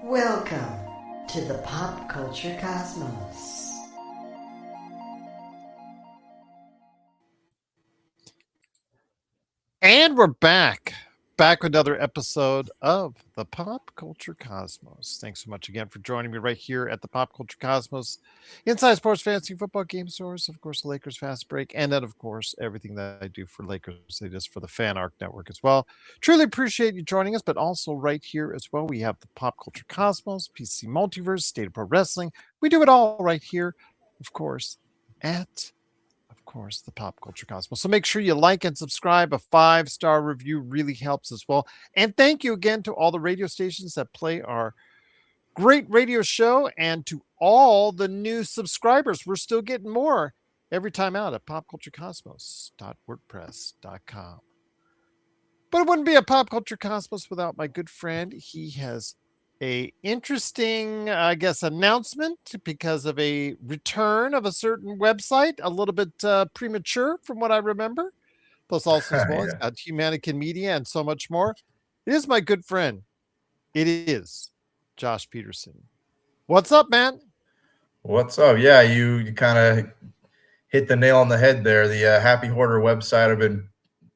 Welcome to the Pop Culture Cosmos. And we're back with another episode of the Pop Culture Cosmos. Thanks so much again for joining me right here at the Pop Culture Cosmos, Inside Sports Fantasy Football Game Source, of course, the Lakers Fast Break, and then, of course, everything that I do for Lakers, it is for the Fan Arc Network as well. Truly appreciate you joining us, but also right here as well, we have the Pop Culture Cosmos, PC Multiverse, State of Pro Wrestling. We do it all right here, of course, at the Pop Culture Cosmos. So make sure you like and subscribe. A 5-star review really helps as well. And thank you again to all the radio stations that play our great radio show and to all the new subscribers. We're still getting more every time out at popculturecosmos.wordpress.com. But it wouldn't be a Pop Culture Cosmos without my good friend. He has a interesting, announcement because of a return of a certain website, a little bit premature from what I remember. Plus, also as well, it's got Humanican Media and so much more. It is my good friend. It is Josh Peterson. What's up, man? What's up? Yeah, you kind of hit the nail on the head there. The Happy Hoarder website, I've been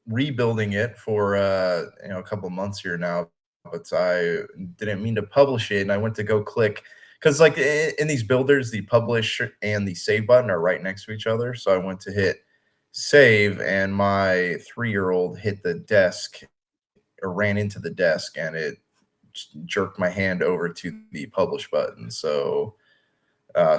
rebuilding it for a couple of months here now, but I didn't mean to publish it, and I went to go click because like in these builders, the publish and the save button are right next to each other. So I went to hit save, and my 3-year-old hit the desk or ran into the desk, and it jerked my hand over to the publish button. So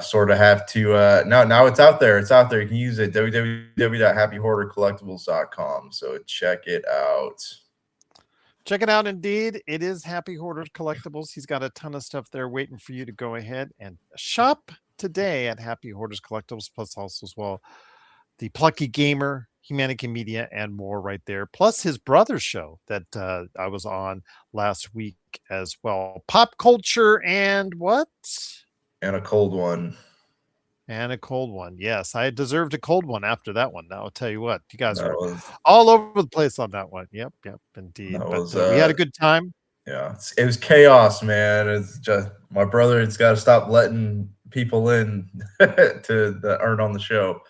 sort of have to now it's out there. It's out there. You can use it, www.happyhoardercollectibles.com. So check it out. Check it out. Indeed, it is Happy Hoarder Collectibles. He's got a ton of stuff there waiting for you to go ahead and shop today at Happy Hoarders Collectibles, plus also as well the Plucky Gamer, Humanican Media, and more right there. Plus his brother's show that I was on last week as well. Pop Culture and what? And a cold one. And a cold one. Yes, I deserved a cold one after that one. Now, I'll tell you what, you guys are was all over the place on that one. Yep, indeed. But we had a good time. Yeah, it was chaos, man. It's just my brother has got to stop letting people in to earn on the show.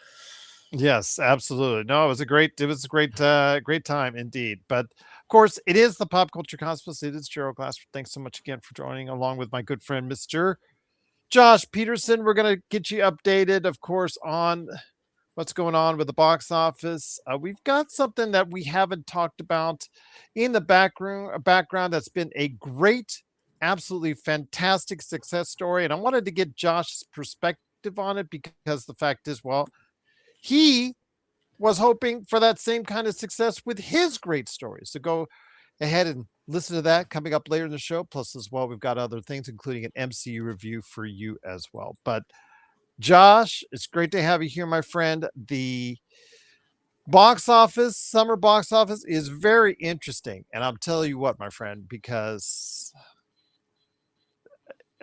Yes, absolutely. No, it was a great time indeed. But of course, it is the Pop Culture Cosmos. It is Gerald Glassford. Thanks so much again for joining, along with my good friend, Mr. Josh Peterson. We're going to get you updated, of course, on what's going on with the box office. We've got something that we haven't talked about in the background that's been a great, absolutely fantastic success story. And I wanted to get Josh's perspective on it because the fact is, well, he was hoping for that same kind of success with his great stories. So go ahead and listen to that coming up later in the show. Plus, as well, we've got other things, including an MCU review for you as well. But Josh, it's great to have you here, my friend. The summer box office is very interesting. And I'll tell you what, my friend, because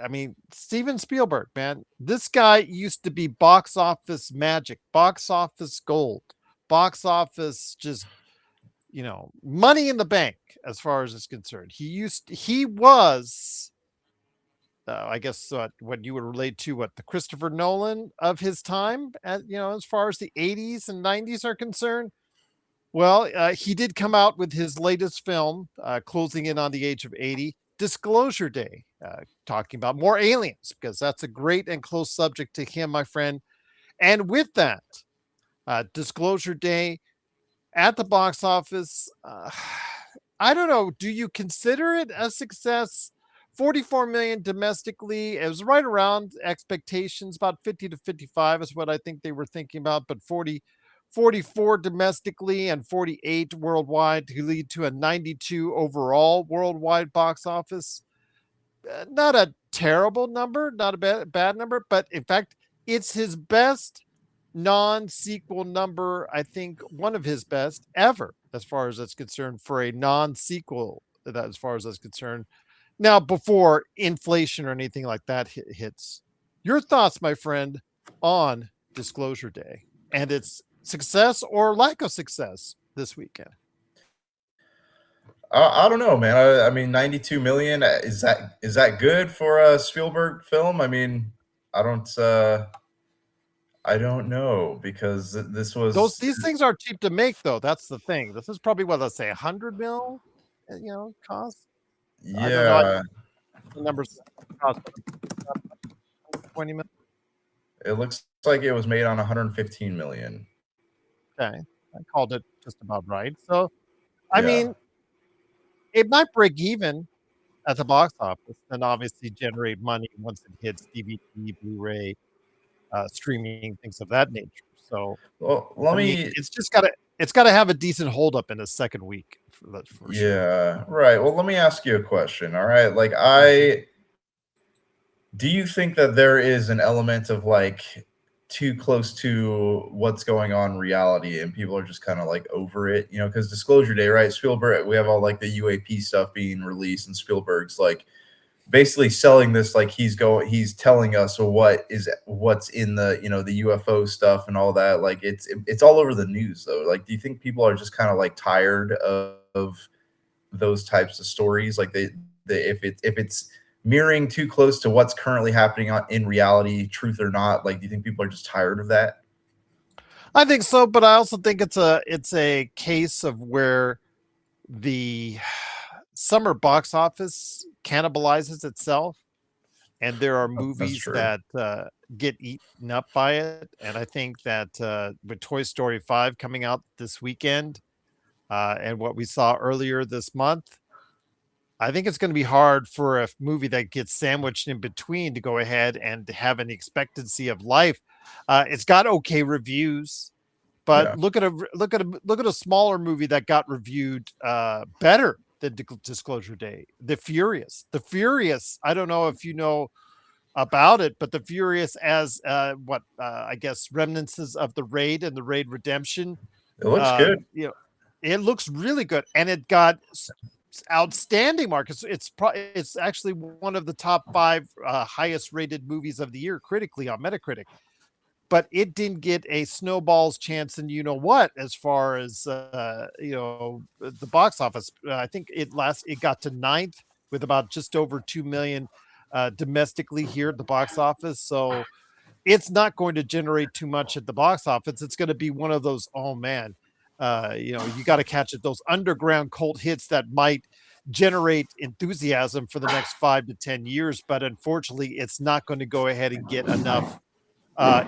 I mean, Steven Spielberg, man, this guy used to be box office magic, box office gold, box office just, money in the bank as far as it's concerned. He was, I guess what you would relate to, the Christopher Nolan of his time, as far as the 80s and 90s are concerned. Well, he did come out with his latest film, closing in on the age of 80, Disclosure Day, talking about more aliens, because that's a great and close subject to him, my friend. And with that, Disclosure Day at the box office, I don't know, do you consider it a success? 44 million domestically. It was right around expectations, about 50 to 55 is what I think they were thinking about, but 44 domestically and 48 worldwide to lead to a 92 overall worldwide box office. Not a terrible number, not a bad number, but in fact, it's his best non-sequel number. I think one of his best ever, as far as that's concerned, for a non-sequel. As far as that's concerned. Now, before inflation or anything like that hits, your thoughts, my friend, on Disclosure Day and its success or lack of success this weekend? I don't know, man. I mean, 92 million, is that good for a Spielberg film? I mean, I don't I don't know, because this was, These things are cheap to make, though. That's the thing. This is probably what, let's say 100 mil, cost. I don't know. I yeah, the numbers cost 20 mil. it looks like it was made on 115 million. Okay, I called it just about right. So, I Yeah. mean, it might break even at the box office, and obviously generate money once it hits DVD, Blu-ray, streaming, things of that nature. So, Well, I mean, it's gotta have a decent hold up in the second week for sure. yeah, right. Well, let me ask you a question. All right. Like, Mhm. do you think that there is an element of like too close to what's going on in reality and people are just kind of like over it, because Disclosure Day, right? Spielberg, we have all like the UAP stuff being released, and Spielberg's like basically selling this like he's telling us what's in the the UFO stuff and all that. Like it's all over the news though. Like, do you think people are just kind of like tired of those types of stories? Like they if it's mirroring too close to what's currently happening in reality, truth or not, like, do you think people are just tired of that? I think so, but I also think it's a case of where the summer box office cannibalizes itself, and there are That's movies true. that get eaten up by it. And I think that with Toy Story 5 coming out this weekend, and what we saw earlier this month, I think it's going to be hard for a movie that gets sandwiched in between to go ahead and have an expectancy of life. It's got okay reviews, but Yeah. look at a smaller movie that got reviewed better than Disclosure Day. The Furious. I don't know if you know about it, but the Furious, as I guess remnants of the Raid and the Raid Redemption. It looks good. It looks really good, and it got outstanding marks. It's actually one of the top 5 highest rated movies of the year critically on Metacritic, but it didn't get a snowball's chance. And you know what, as far as the box office, I think it got to ninth with about just over 2 million domestically here at the box office. So it's not going to generate too much at the box office. It's going to be one of those, oh man, you got to catch it, those underground cult hits that might generate enthusiasm for the next 5 to 10 years. But unfortunately, it's not going to go ahead and get enough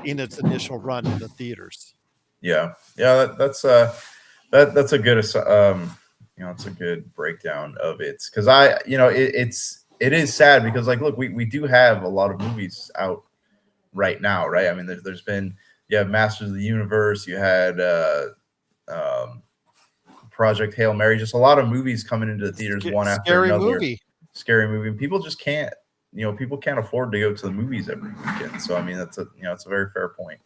in its initial run in the theaters. Yeah. Yeah, that's a good it's a good breakdown of it, because it is sad, because like, look, we do have a lot of movies out right now, right? I mean, there's been, you have Masters of the Universe, you had um, Project Hail Mary, just a lot of movies coming into the theaters one after Scary another. movie. Scary movie, and people just can't, people can't afford to go to the movies every weekend. So I mean, it's a very fair point.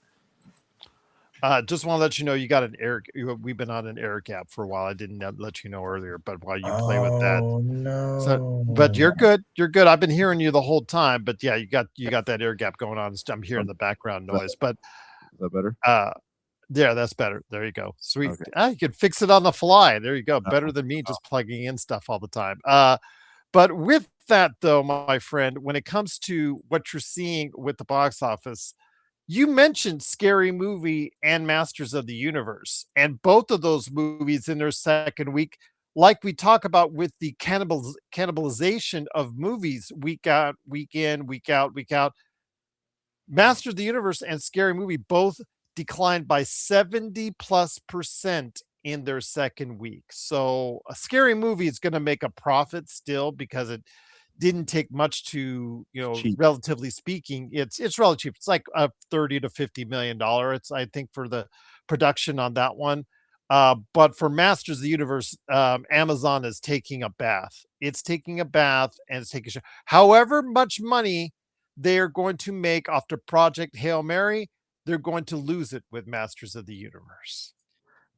Just want to let you know you got an air. We've been on an air gap for a while. I didn't let you know earlier, but while you play with that, Oh so but no. you're good. You're good. I've been hearing you the whole time, but yeah, you got that air gap going on. I'm hearing the background noise, but Is that better? yeah, that's better. There you go. Sweet. Okay. You can fix it on the fly. There you go. No, Better than me just plugging in stuff all the time. But with that though, my friend, when it comes to what you're seeing with the box office, you mentioned Scary Movie and Masters of the Universe, and both of those movies in their second week, like we talk about with the cannibalization of movies week out, week in, week out, week out. Master of the Universe and Scary Movie both declined by 70+% in their second week. So a Scary Movie is going to make a profit still because it didn't take much to, Cheap. relatively speaking, it's relatively cheap. It's like a 30 to 50 million dollar. It's, I think, for the production on that one. But for Masters of the Universe, Amazon is taking a bath. It's taking a bath and it's taking however much money they're going to make after Project Hail Mary, they're going to lose it with Masters of the Universe.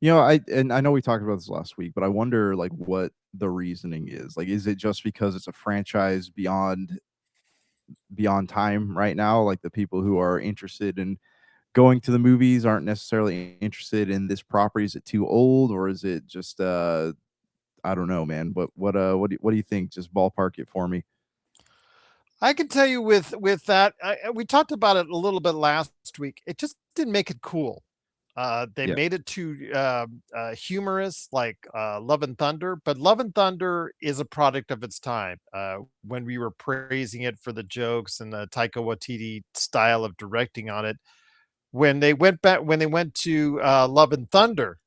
I know we talked about this last week, but I wonder like what the reasoning is. Like, is it just because it's a franchise beyond time right now? Like the people who are interested in going to the movies aren't necessarily interested in this property. Is it too old, or is it just I I don't know, man. What do you think? Just ballpark it for me. I can tell you with that, we talked about it a little bit last week. It just didn't make it cool. They Yeah. made it too humorous, like Love and Thunder, but Love and Thunder is a product of its time. When we were praising it for the jokes and the Taika Waititi style of directing on it, when they went to Love and Thunder,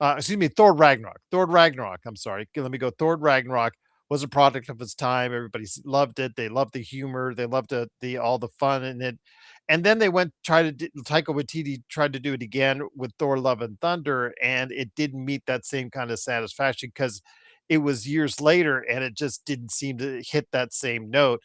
excuse me, Thor Ragnarok. Thor Ragnarok. I'm sorry. Let me go. Thor Ragnarok was a product of its time. Everybody loved it. They loved the humor. They loved the all the fun in it. And then they Taika Waititi tried to do it again with Thor Love and Thunder, and it didn't meet that same kind of satisfaction because it was years later and it just didn't seem to hit that same note.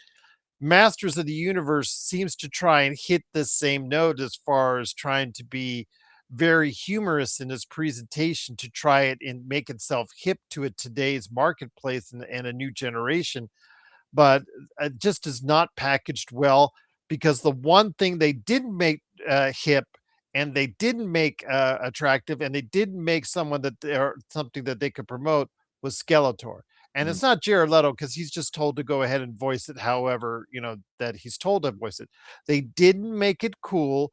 Masters of the Universe seems to try and hit the same note as far as trying to be very humorous in its presentation to try it and make itself hip to it today's marketplace and a new generation, but it just is not packaged well because the one thing they didn't make hip and they didn't make attractive and they didn't make someone that they're something that they could promote was Skeletor. And Mm. it's not Jared Leto because he's just told to go ahead and voice it however, that he's told to voice it. They didn't make it cool.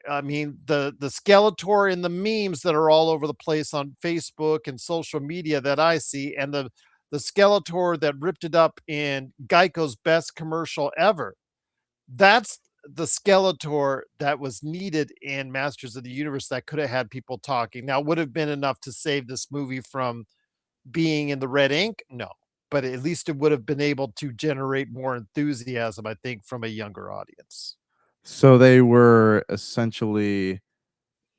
I mean, the Skeletor in the memes that are all over the place on Facebook and social media that I see, and the Skeletor that ripped it up in Geico's best commercial ever. That's the Skeletor that was needed in Masters of the Universe that could have had people talking. Now, would have been enough to save this movie from being in the red ink? No. But at least it would have been able to generate more enthusiasm, I think, from a younger audience. So they were essentially They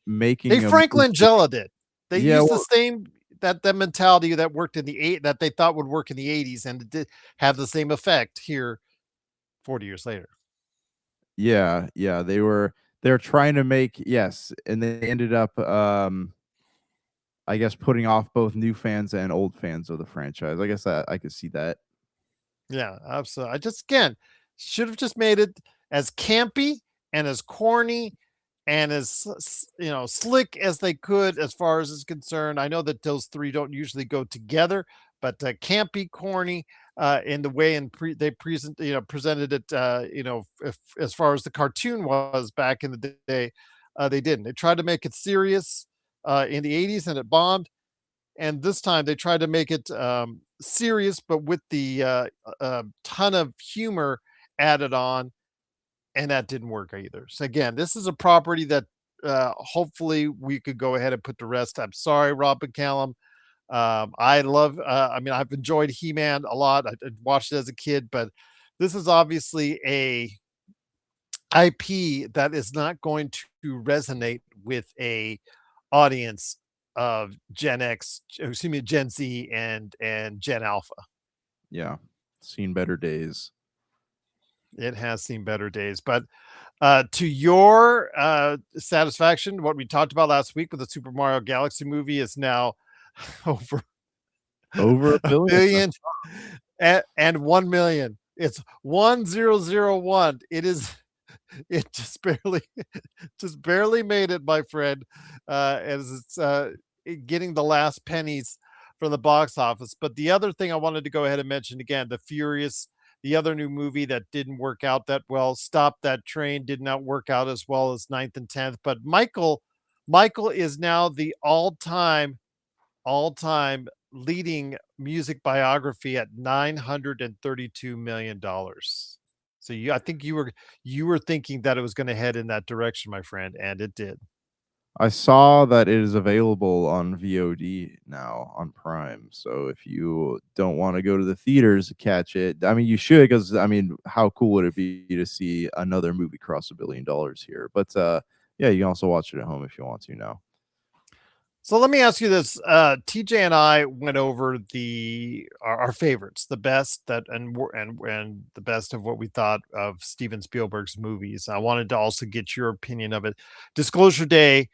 making a Frank movie. Langella did. They Yeah, used the well, same that mentality that worked in the that they thought would work in the 80s, and it did have the same effect here 40 years later. yeah, they're trying to make, yes, and they ended up I guess putting off both new fans and old fans of the franchise. I guess that I could see that. Yeah, absolutely. I just again should have just made it as campy and as corny and as slick as they could as far as is concerned. I know that those three don't usually go together, but campy, corny, in the way they presented it. As far as the cartoon was back in the day, they didn't. They tried to make it serious in the 80s and it bombed. And this time they tried to make it serious, but with the ton of humor added on, and that didn't work either. So again, this is a property that hopefully we could go ahead and put to rest. I'm sorry, Rob McCallum. I love. I mean, I've enjoyed He-Man a lot. I watched it as a kid, but this is obviously a IP that is not going to resonate with a audience of Gen X, excuse me, Gen Z and Gen Alpha. Yeah. Seen better days. It has seen better days, but to your satisfaction, what we talked about last week with the Super Mario Galaxy movie is now over Over a a billion. billion and 1 million. It's 1001. It just barely made it, my friend, as it's getting the last pennies from the box office. But the other thing I wanted to go ahead and mention again, the other new movie that didn't work out that well, Stop That Train, did not work out as well as Ninth and 10th. But Michael is now the all-time leading music biography at $932 million. So I think you were thinking that it was going to head in that direction, my friend, and it did. I saw that it is available on VOD now on Prime. So if you don't want to go to the theaters to catch it, I mean, you should, because I mean, how cool would it be to see another movie cross $1 billion here? But yeah, you can also watch it at home if you want to now. So let me ask you this: TJ and I went over our favorites, the best and the best of what we thought of Steven Spielberg's movies. I wanted to also get your opinion of it. Disclosure Day,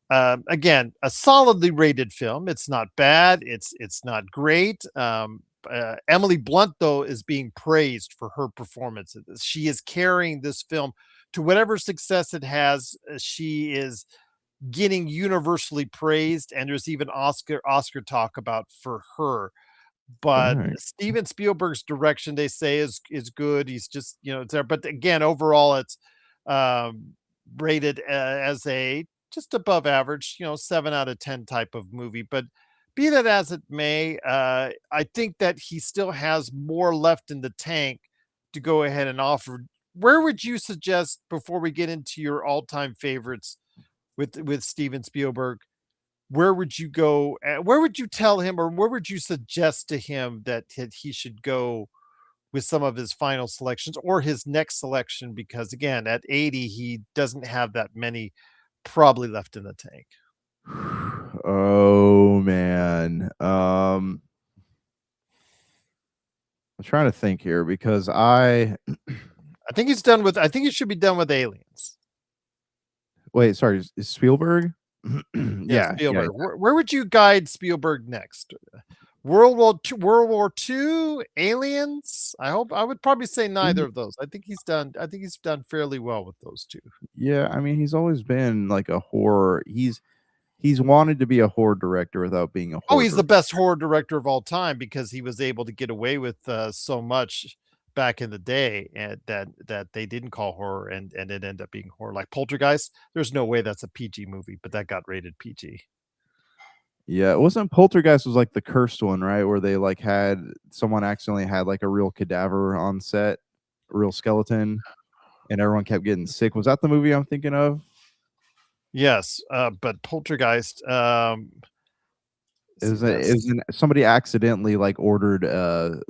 again, a solidly rated film. It's not bad. It's not great. Emily Blunt, though, is being praised for her performance in this. She is carrying this film to whatever success it has. She is getting universally praised, and there's even Oscar talk about for her. But Right. Steven Spielberg's direction, they say, is good. He's just, it's there. But again, overall, it's um, rated as a just above average, 7 out of 10 type of movie. But be that as it may, I think that he still has more left in the tank to go ahead and offer. Where would you suggest, before we get into your all-time favorites with Steven Spielberg, where would you go? Where would you tell him, or where would you suggest to him that he should go with some of his final selections or his next selection? Because again, at 80, he doesn't have that many probably left in the tank. Oh man. I'm trying to think here because I think I think he should be done with Aliens. wait, sorry, is Spielberg? Yeah, Yeah, Spielberg. Where would you guide Spielberg next? World War II, Aliens. I would probably say neither of those. I think he's done fairly well with those two. yeah. I mean, he's always been like a horror. He's wanted to be a horror director without being a horror. Oh, he's the best horror director of all time because he was able to get away with so much back in the day, and that they didn't call horror, and it ended up being horror. Like Poltergeist, there's no way that's a PG movie, but that got rated PG. Yeah, it wasn't Poltergeist was like the cursed one, right? Where they like had someone accidentally had like a real cadaver on set, a real skeleton, and everyone kept getting sick. Was that the movie I'm thinking of? Yes, but Poltergeist, Somebody accidentally like ordered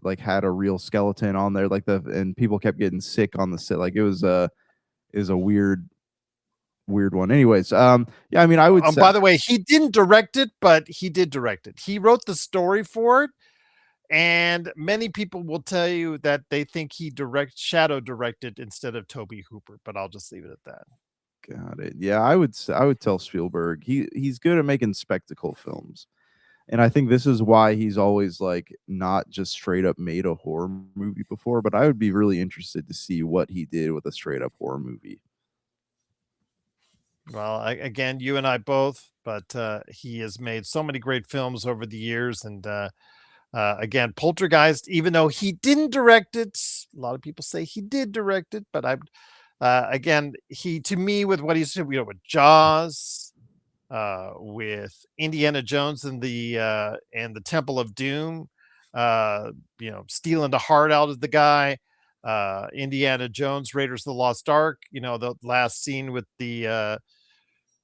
like had a real skeleton on there, like and people kept getting sick on the set. Like it was a weird one. Anyways, yeah, I mean, I would say, by the way, he didn't direct it, but he did direct it. He wrote the story for it, and many people will tell you that they think he shadow directed instead of Toby Hooper, but I'll just leave it at that. got it. Yeah, I would tell Spielberg he's good at making spectacle films. And I think this is why he's always like not just straight up made a horror movie before, but I would be really interested to see what he did with a straight up horror movie. Well, again, you and I both, but he has made so many great films over the years. And again, Poltergeist, even though he didn't direct it, a lot of people say he did direct it, but again, to me, with what he's doing, with Jaws, with Indiana Jones and the Temple of Doom, stealing the heart out of the guy, Indiana Jones, Raiders of the Lost Ark, the last scene with the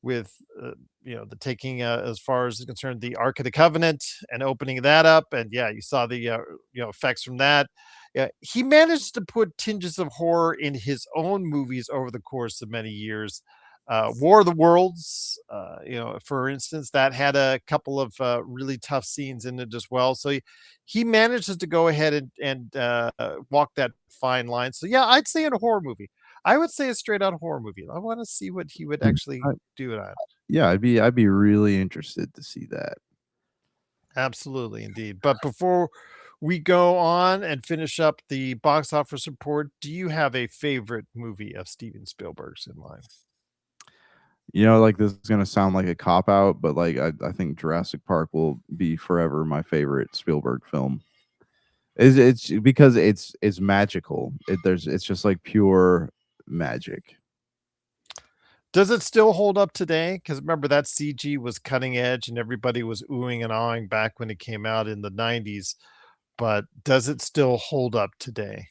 the taking, as far as is concerned, the Ark of the Covenant and opening that up, and yeah, you saw the effects from that. Yeah, he managed to put tinges of horror in his own movies over the course of many years. War of the Worlds, for instance, that had a couple of really tough scenes in it as well. So he manages to go ahead and walk that fine line. So yeah, I'd say in a horror movie. I would say a straight out horror movie. I want to see what he would actually do it on. Yeah, I'd be really interested to see that. Absolutely, indeed. But before we go on and finish up the box office report, do you have a favorite movie of Steven Spielberg's in mind? Like this is gonna sound like a cop out, but like I think Jurassic Park will be forever my favorite Spielberg film. It's because it's magical. It's just like pure magic. Does it still hold up today? Because remember, that CG was cutting edge and everybody was oohing and awing back when it came out in the 90s. But does it still hold up today?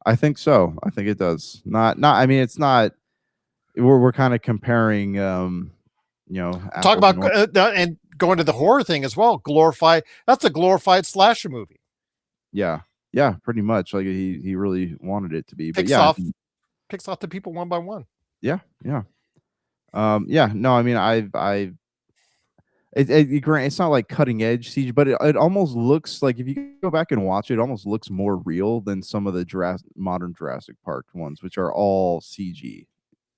I think so. I think it does. I mean, it's not. We're kind of comparing. Talk about and going to the horror thing as well. That's a glorified slasher movie. Yeah, pretty much. Like he really wanted it to be. Picks off the people one by one. Yeah. No, I mean, it's not like cutting edge CG, but it almost looks like, if you go back and watch it, it almost looks more real than some of the modern Jurassic Park ones, which are all CG.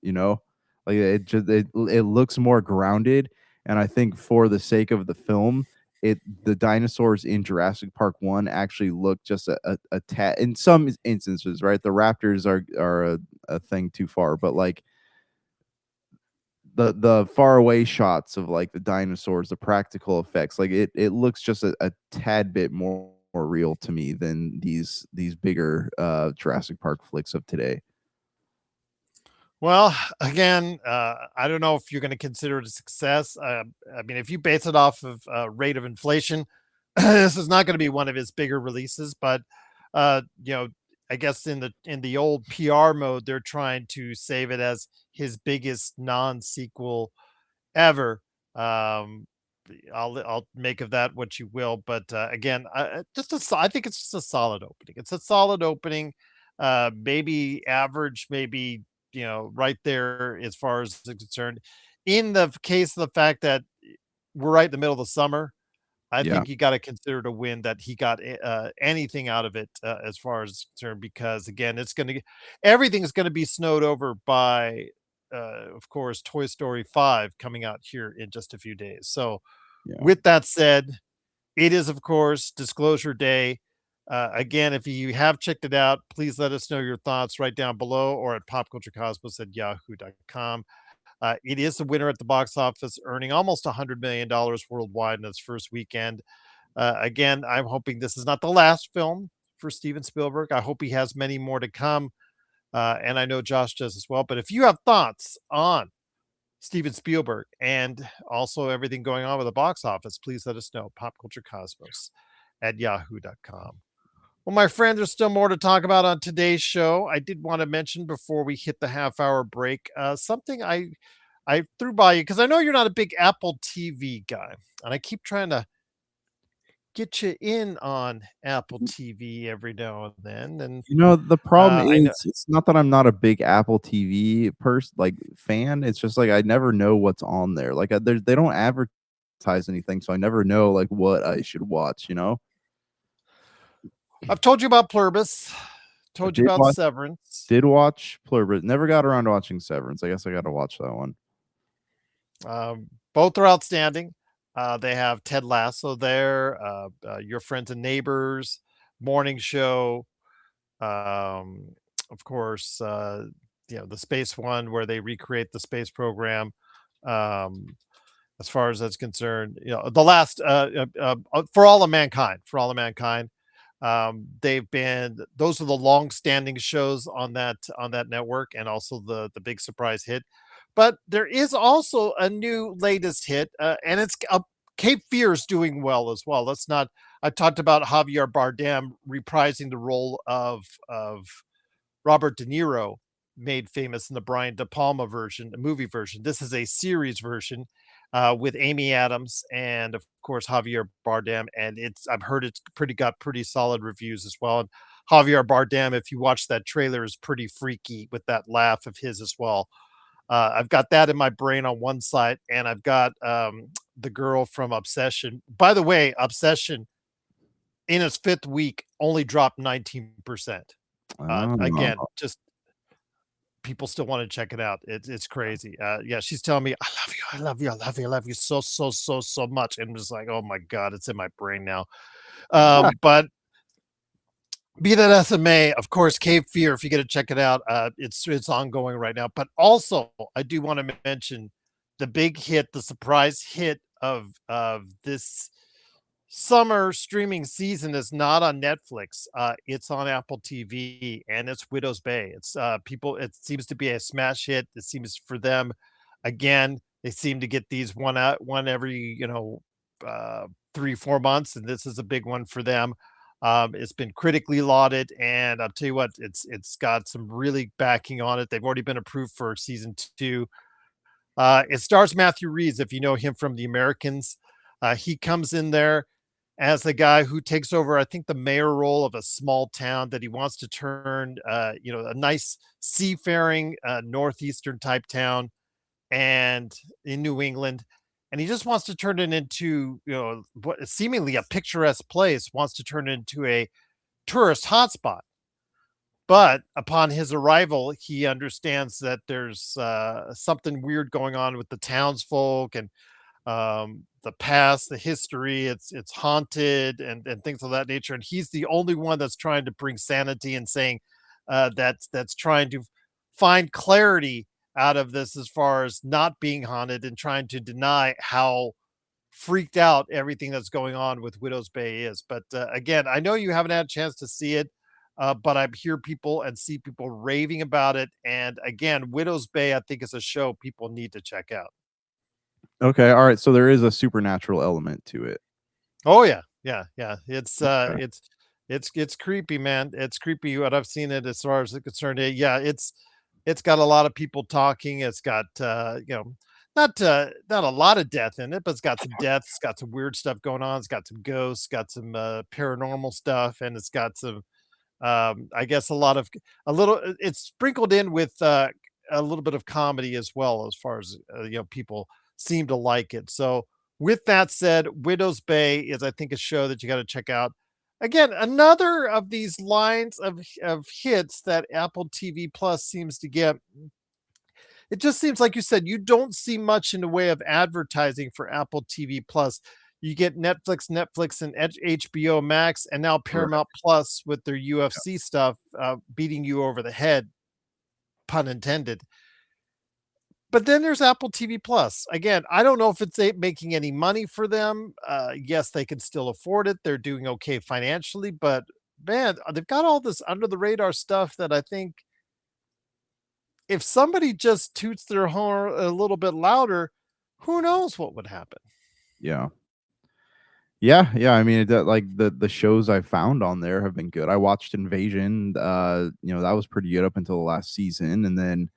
Like it looks more grounded, and I think for the sake of the film, the dinosaurs in Jurassic Park 1 actually look just a tad, in some instances, right? The raptors are a thing too far, but like the far away shots of like the dinosaurs, the practical effects, like it looks just a tad bit more real to me than these bigger Jurassic Park flicks of today. Well, again, I don't know if you're going to consider it a success. I mean, if you base it off of rate of inflation, this is not going to be one of his bigger releases. But you know, I guess in the old PR mode, they're trying to save it as his biggest non-sequel ever. Um, I'll make of that what you will. But again, I think it's just a solid opening. It's a solid opening. Maybe average, maybe right there as far as it's concerned. In the case of the fact that we're right in the middle of the summer, I think you got to consider it a win that he got anything out of it as far as it's concerned, because again, everything's going to be snowed over by, of course, Toy Story 5 coming out here in just a few days. So with that said, it is, of course, Disclosure Day. Again, if you have checked it out, please let us know your thoughts right down below or at popculturecosmos@yahoo.com. It is the winner at the box office, earning almost $100 million worldwide in its first weekend. Again, I'm hoping this is not the last film for Steven Spielberg. I hope he has many more to come. And I know Josh does as well. But if you have thoughts on Steven Spielberg and also everything going on with the box office, please let us know. popculturecosmos@yahoo.com. Well, my friend, there's still more to talk about on today's show. I did want to mention before we hit the half-hour break, something I threw by you because I know you're not a big Apple TV guy, and I keep trying to get you in on Apple TV every now and then. And the problem I know. is it's not that I'm not a big Apple TV fan. It's just like I never know what's on there. Like they don't advertise anything, so I never know like what I should watch. I've told you about Pluribus. Told you about Severance. Did watch Pluribus. Never got around to watching Severance. I guess I got to watch that one. Both are outstanding. They have Ted Lasso there, Your Friends and Neighbors, Morning Show. Of course, the space one where they recreate the space program. As far as that's concerned, the last For All of Mankind. Those are the long-standing shows on that network, and also the big surprise hit. But there is also a new latest hit, and it's Cape Fear is doing well as well. I talked about Javier Bardem reprising the role of Robert De Niro, made famous in the Brian De Palma version, the movie version. This is a series version with Amy Adams and of course Javier Bardem, and I've heard it's got pretty solid reviews as well. And Javier Bardem, if you watch that trailer, is pretty freaky with that laugh of his as well. I've got that in my brain on one side, and I've got the girl from Obsession. By the way, Obsession in its 5th week only dropped 19%. Again, just people still want to check it out. It's crazy. She's telling me, I love you so much. And I'm just like, oh my God, it's in my brain now. But be that as it may, of course, Cape Fear, if you get to check it out, it's ongoing right now. But also, I do want to mention the big hit, the surprise hit of this summer streaming season is not on Netflix. It's on Apple TV, and it's Widow's Bay. It's it seems to be a smash hit. It seems for them, again, they seem to get these one every 3-4 months, and this is a big one for them. It's been critically lauded, and I'll tell you what, it's got some really backing on it. They've already been approved for season 2. It stars Matthew Reeves, if you know him from The Americans. He comes in there as the guy who takes over, I think, the mayor role of a small town that he wants to turn, a nice seafaring northeastern type town, and in New England, and he just wants to turn it into, what seemingly a picturesque place, wants to turn it into a tourist hotspot. But upon his arrival, he understands that there's something weird going on with the townsfolk and the past, the history. It's haunted and things of that nature. And he's the only one that's trying to bring sanity and saying that's trying to find clarity out of this as far as not being haunted and trying to deny how freaked out everything that's going on with Widow's Bay is. But again, I know you haven't had a chance to see it, but I hear people and see people raving about it. And again, Widow's Bay, I think, is a show people need to check out. Okay, all right. So there is a supernatural element to it. Oh yeah, yeah, yeah. It's Okay. it's creepy, man. It's creepy what I've seen it as far as it's concerned. Yeah, it's got a lot of people talking. It's got not a lot of death in it, but it's got some deaths, it's got some weird stuff going on. It's got some ghosts, got some paranormal stuff, and it's got some I guess it's sprinkled in with a little bit of comedy as well, as far as people seem to like it. So with that said, Widow's Bay is, I think, a show that you got to check out. Again, another of these lines of hits that Apple TV Plus seems to get. It just seems like you said, you don't see much in the way of advertising for Apple TV Plus. You get Netflix, and HBO Max, and now Right. Paramount Plus with their UFC stuff, beating you over the head, pun intended. But then there's Apple TV Plus. Again, I don't know if it's making any money for them. Yes, they can still afford it. They're doing okay financially, but man, they've got all this under the radar stuff that I think if somebody just toots their horn a little bit louder, who knows what would happen. Yeah. Yeah. I mean, like the shows I found on there have been good. I watched Invasion. That was pretty good up until the last season, and then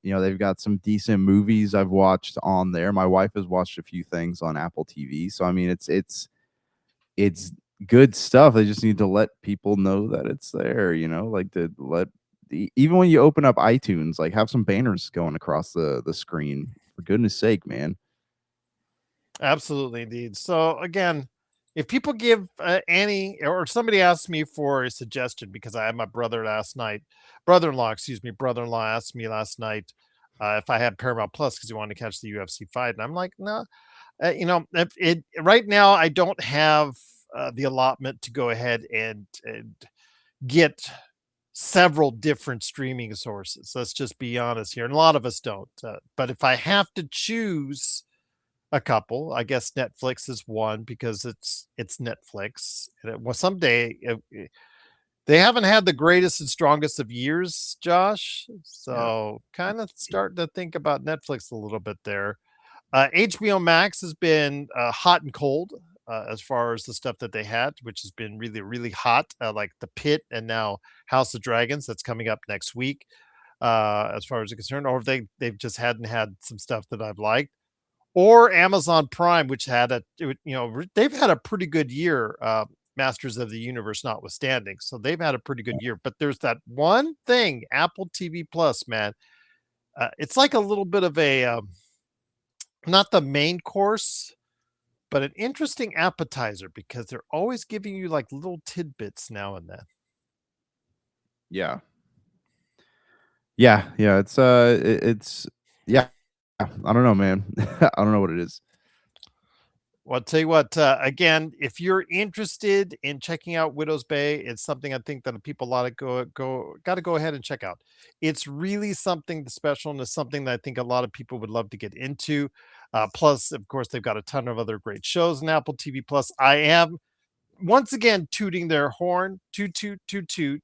they've got some decent movies I've watched on there. My wife has watched a few things on Apple TV, so I mean, it's good stuff. They just need to let people know that it's there. Like to let even when you open up iTunes, like have some banners going across the screen. For goodness sake, man. Absolutely, indeed. So again, if people give any, or somebody asks me for a suggestion, because I had my brother-in-law asked me last night if I had Paramount Plus because he wanted to catch the UFC fight, and I'm like, no, if it right now I don't have the allotment to go ahead and get several different streaming sources. Let's just be honest here, and a lot of us don't. But if I have to choose a couple, I guess Netflix is one because it's Netflix. And someday they haven't had the greatest and strongest of years, Josh. So kind of starting to think about Netflix a little bit there. HBO Max has been hot and cold as far as the stuff that they had, which has been really, really hot, like The Pit and now House of Dragons. That's coming up next week, as far as it's concerned. Or if they've just hadn't had some stuff that I've liked. Or Amazon Prime, which they've had a pretty good year, Masters of the Universe notwithstanding. So they've had a pretty good year. But there's that one thing, Apple TV Plus, man. It's like a little bit of a, not the main course, but an interesting appetizer because they're always giving you like little tidbits now and then. Yeah. It's I don't know, man. I don't know what it is. Well, I'll tell you what, again, if you're interested in checking out Widow's Bay, it's something I think that people got to go ahead and check out. It's really something special, and it's something that I think a lot of people would love to get into. Plus, of course, they've got a ton of other great shows in Apple TV Plus. I am once again tooting their horn, toot, toot, toot, toot.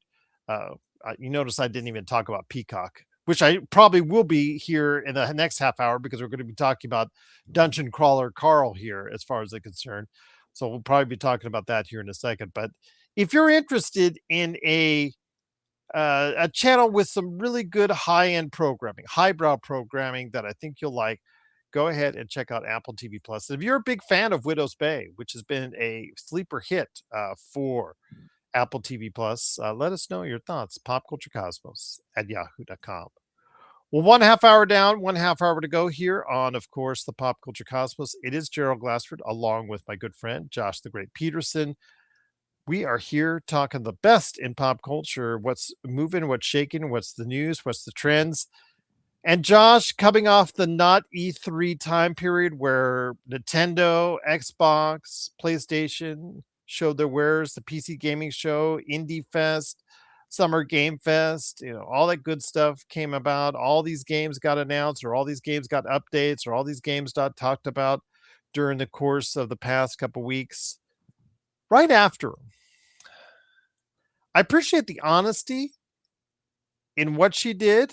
You notice I didn't even talk about Peacock, which I probably will be here in the next half hour because we're going to be talking about Dungeon Crawler Carl here as far as they're concerned. So we'll probably be talking about that here in a second. But if you're interested in a channel with some really good high-end programming, highbrow programming that I think you'll like, go ahead and check out Apple TV Plus. If you're a big fan of Widow's Bay, which has been a sleeper hit for Apple TV Plus, let us know your thoughts. popculturecosmos@yahoo.com. Well, 1/2 hour down, 1/2 hour to go here on, of course, the Pop Culture Cosmos. It is Gerald Glassford along with my good friend, Josh the Great Peterson. We are here talking the best in pop culture. What's moving, what's shaking, what's the news, what's the trends. And Josh, coming off the not E3 time period where Nintendo, Xbox, PlayStation showed their wares, the PC gaming show, Indie Fest, Summer Game Fest, all that good stuff came about. All these games got announced, or all these games got updates, or all these games got talked about during the course of the past couple weeks. Right after, I appreciate the honesty in what she did,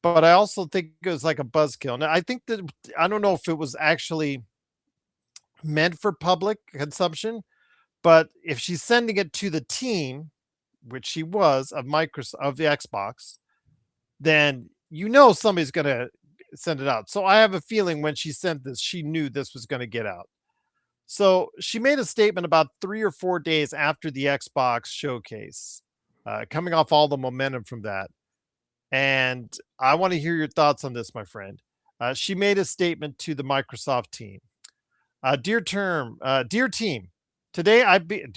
but I also think it was like a buzzkill. Now, I think that I don't know if it was actually meant for public consumption, but if she's sending it to the team, which she was of Microsoft of the Xbox, then somebody's going to send it out. So I have a feeling when she sent this, she knew this was going to get out. So she made a statement about 3 or 4 days after the Xbox showcase, coming off all the momentum from that. And I want to hear your thoughts on this, my friend. She made a statement to the Microsoft team. Dear team, today I began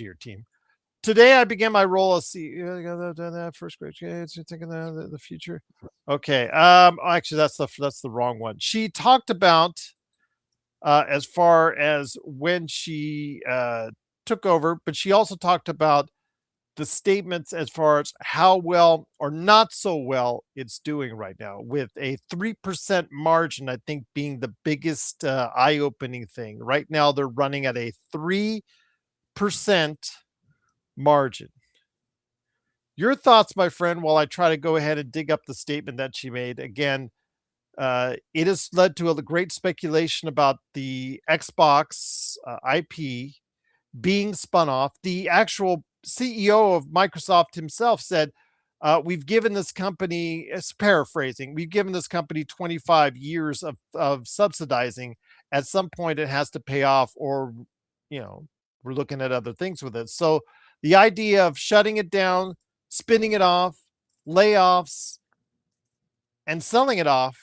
my role as CEO. First grade, thinking the future. Okay. Actually, that's the wrong one. She talked about as far as when she took over, but she also talked about the statements as far as how well or not so well it's doing right now, with a 3% margin, I think, being the biggest eye-opening thing. Right now, they're running at a 3% margin. Your thoughts, my friend, while I try to go ahead and dig up the statement that she made. Again, it has led to a great speculation about the Xbox IP being spun off. The actual CEO of Microsoft himself said, we've given this company, it's paraphrasing, we've given this company 25 years of subsidizing. At some point, it has to pay off, or, we're looking at other things with it. So the idea of shutting it down, spinning it off, layoffs, and selling it off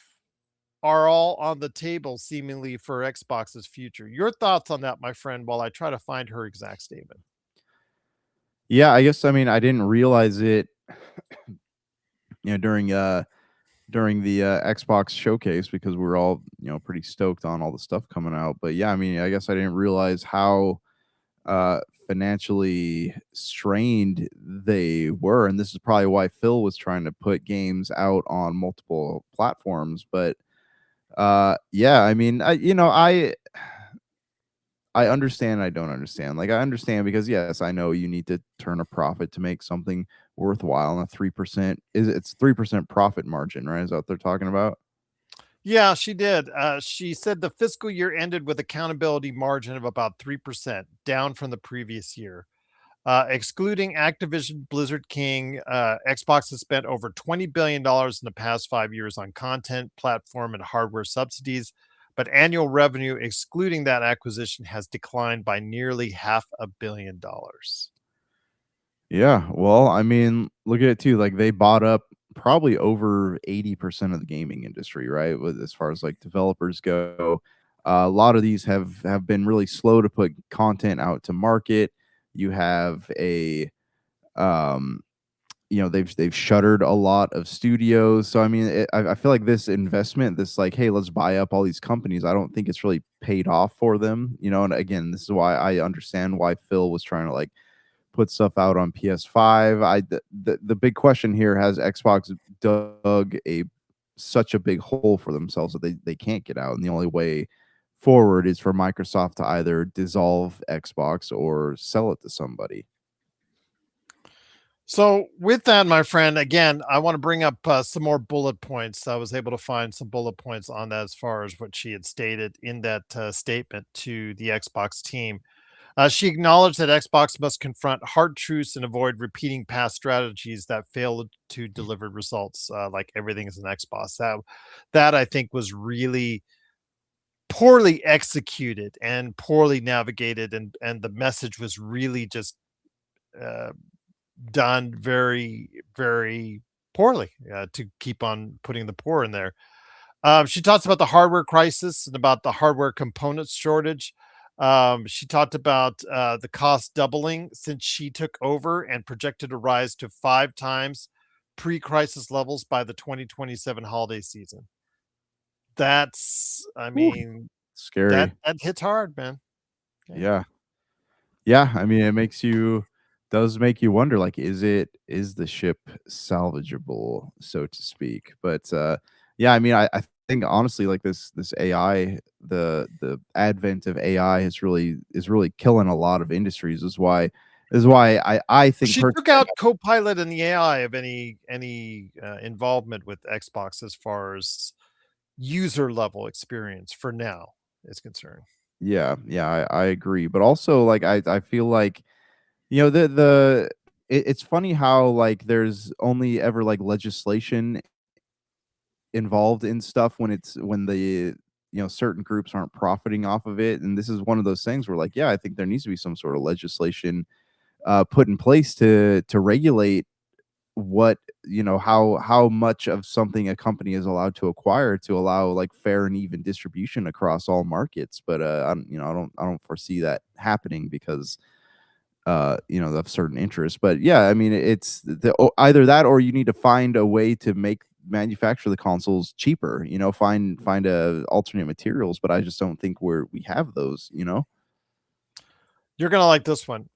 are all on the table, seemingly, for Xbox's future. Your thoughts on that, my friend, while I try to find her exact statement. Yeah, I guess, I mean, I didn't realize it, during the Xbox showcase, because we were all, pretty stoked on all the stuff coming out. But yeah, I mean, I guess I didn't realize how financially strained they were, and this is probably why Phil was trying to put games out on multiple platforms. But yeah, I mean, I understand. I don't understand. Like, I understand because, yes, I know you need to turn a profit to make something worthwhile. And a 3% it's 3% profit margin, right? Is that what they're talking about? Yeah, she did. She said the fiscal year ended with accountability margin of about 3%, down from the previous year. Excluding Activision Blizzard King, Xbox has spent over $20 billion in the past 5 years on content, platform, and hardware subsidies, but annual revenue, excluding that acquisition, has declined by nearly $500 million. Yeah. Well, I mean, look at it too. Like, they bought up probably over 80% of the gaming industry, right? With, as far as like developers go, a lot of these have been really slow to put content out to market. You have a they've shuttered a lot of studios. So I mean, I feel like this investment, this, like, hey, let's buy up all these companies, I don't think it's really paid off for them. And again, this is why I understand why Phil was trying to, like, put stuff out on PS5. The big question here: has Xbox dug such a big hole for themselves that they can't get out, and the only way forward is for Microsoft to either dissolve Xbox or sell it to somebody? So with that, my friend, again, I want to bring up some more bullet points. I was able to find some bullet points on that as far as what she had stated in that statement to the Xbox team. She acknowledged that Xbox must confront hard truths and avoid repeating past strategies that failed to deliver results, like everything is an Xbox. That I think was really poorly executed and poorly navigated, and the message was really just uh, done very, very poorly, to keep on putting the poor in there. She talks about the hardware crisis and about the hardware components shortage. She talked about the cost doubling since she took over, and projected to rise to 5 times pre-crisis levels by the 2027 holiday season. That's, I Ooh, mean, scary. that hits hard, man. Okay. Yeah. Yeah, I mean, it makes you does make you wonder, like, is the ship salvageable, so to speak? But yeah, I mean, I think honestly, like this AI, the advent of AI is really killing a lot of industries. Is why I think She took personally, out Copilot and the AI of any involvement with Xbox as far as user level experience for now is concerned. yeah, yeah, I agree. But also, like, I feel like, it's funny how, like, there's only ever like legislation involved in stuff when the certain groups aren't profiting off of it, and this is one of those things where, like, yeah, I think there needs to be some sort of legislation put in place to regulate what how much of something a company is allowed to acquire to allow like fair and even distribution across all markets. But I don't foresee that happening because of certain interests. But yeah, I mean, it's either that or you need to find a way to manufacture the consoles cheaper, find alternate materials. But I just don't think we have those. You're going to like this one.